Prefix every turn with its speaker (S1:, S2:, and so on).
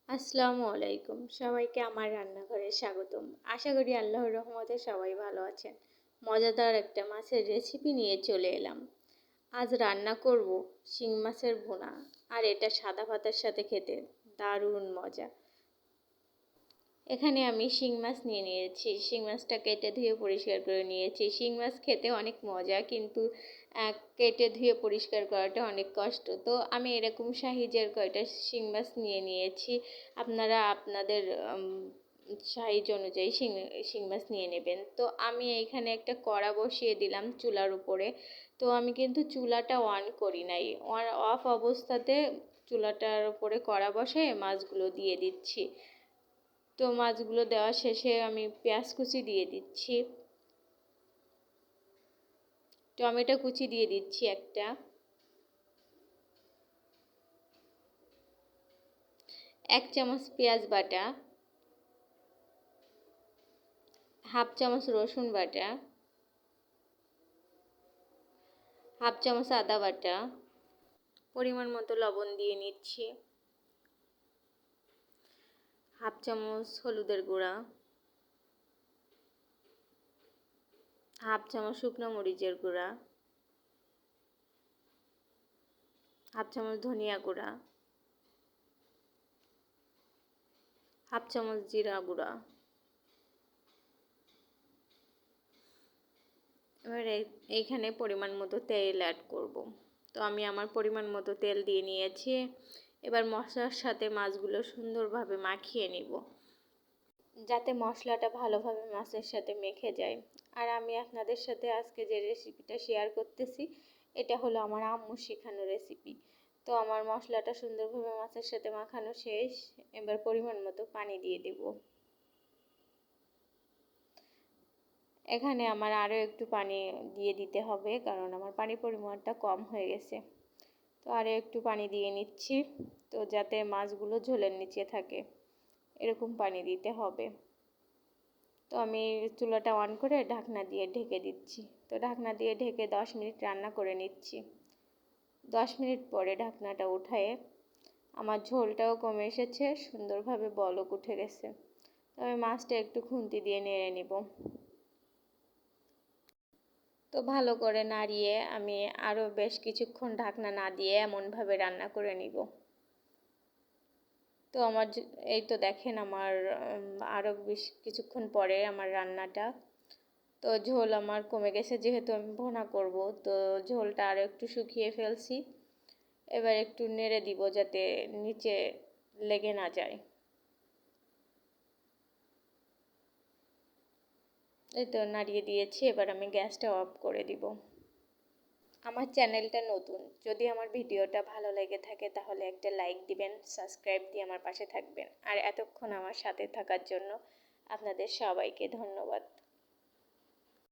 S1: আসসালামু আলাইকুম, সবাইকে আমার রান্নাঘরে স্বাগতম। আশা করি আল্লাহর রহমতে সবাই ভালো আছেন। মজাদার একটা মাছের রেসিপি নিয়ে চলে এলাম। আজ রান্না করব শিং মাছের ভুনা, আর এটা সাদা ভাতের সাথে খেতে দারুণ মজা। এখানে আমি শিং মাছ নিয়ে নিয়েছি। শিং মাছটা কেটে ধুয়ে পরিষ্কার করে নিয়েছি। শিং মাছ খেতে অনেক মজা, কিন্তু কেটে ধুয়ে পরিষ্কার করাটা অনেক কষ্ট। তো আমি এরকম সাইজের কয়টা শিং মাছ নিয়ে নিয়েছি। আপনারা আপনাদের সাইজ অনুযায়ী শিং মাছ নিয়ে নেবেন। তো আমি এইখানে একটা কড়া বসিয়ে দিলাম চুলার উপরে। তো আমি কিন্তু চুলাটা অন করি নাই, অফ অবস্থাতে চুলাটার উপরে কড়া বসে মাছগুলো দিয়ে দিচ্ছি। তো মাছগুলো দেওয়া শেষে আমি পেঁয়াজ কুচি দিয়ে দিচ্ছি, টমেটো কুচি দিয়ে দিচ্ছি একটা, এক চামচ পেঁয়াজ বাটা, হাফ চামচ রসুন বাটা, হাফ চামচ আদা বাটা, পরিমাণ মতো লবণ দিয়ে নিচ্ছি, হাফ চামচ হলুদের গুঁড়া, হাফ চামচ শুকনো মরিচের গুঁড়া, হাফ চামচ ধনিয়া গুঁড়া, হাফ চামচ জিরা গুঁড়া। এবার এইখানে পরিমাণ মতো তেল অ্যাড করব। তো আমি আমার পরিমাণ মতো তেল দিয়ে নিয়েছি। এবার মশলার সাথে মাছগুলো সুন্দরভাবে মাখিয়ে নিব, যাতে মশলাটা ভালোভাবে মাছের সাথে মেখে যায়। আর আমি আপনাদের সাথে আজকে যে রেসিপিটা শেয়ার করতেছি, এটা হলো আমার আম্মু শেখানো রেসিপি। তো আমার মশলাটা সুন্দরভাবে মাছের সাথে মাখানো শেষ। এবার পরিমাণ মতো পানি দিয়ে দেব। এখানে আমার আরও একটু পানি দিয়ে দিতে হবে, কারণ আমার পানির পরিমাণটা কম হয়ে গেছে। তো আরও একটু পানি দিয়ে নিচ্ছি, তো যাতে মাছগুলো ঝোলের নিচে থাকে এরকম পানি দিতে হবে। তো আমি চুলাটা অন করে ঢাকনা দিয়ে ঢেকে দিচ্ছি। তো ঢাকনা দিয়ে ঢেকে 10 মিনিট রান্না করে নিচ্ছি। 10 মিনিট পরে ঢাকনাটা উঠায়ে আমার ঝোলটাও কমে এসেছে, সুন্দরভাবে বলক উঠে গেছে। তো আমি মাছটা একটু খুন্তি দিয়ে নেড়ে নিব। তো ভালো করে নাড়িয়ে আমি আরও বেশ কিছুক্ষণ ঢাকনা না দিয়ে এমনভাবে রান্না করে নিব। তো আমার এই তো দেখেন আমার আরও বেশ কিছুক্ষণ পরে আমার রান্নাটা, তো ঝোল আমার কমে গেছে, যেহেতু আমি ভুনা করব। তো ঝোলটা আরও একটু শুকিয়ে ফেলছি। এবার একটু নেড়ে দিব যাতে নিচে লেগে না যায়। এই তো নাড়িয়ে দিয়েছি, এবার আমি গ্যাসটা অফ করে দিব। আমার চ্যানেলটা নতুন, যদি আমার ভিডিওটা ভালো লেগে থাকে তাহলে একটা লাইক দিবেন, সাবস্ক্রাইব দিয়ে আমার পাশে থাকবেন। আর এতক্ষণ আমার সাথে থাকার জন্য আপনাদের সবাইকে ধন্যবাদ।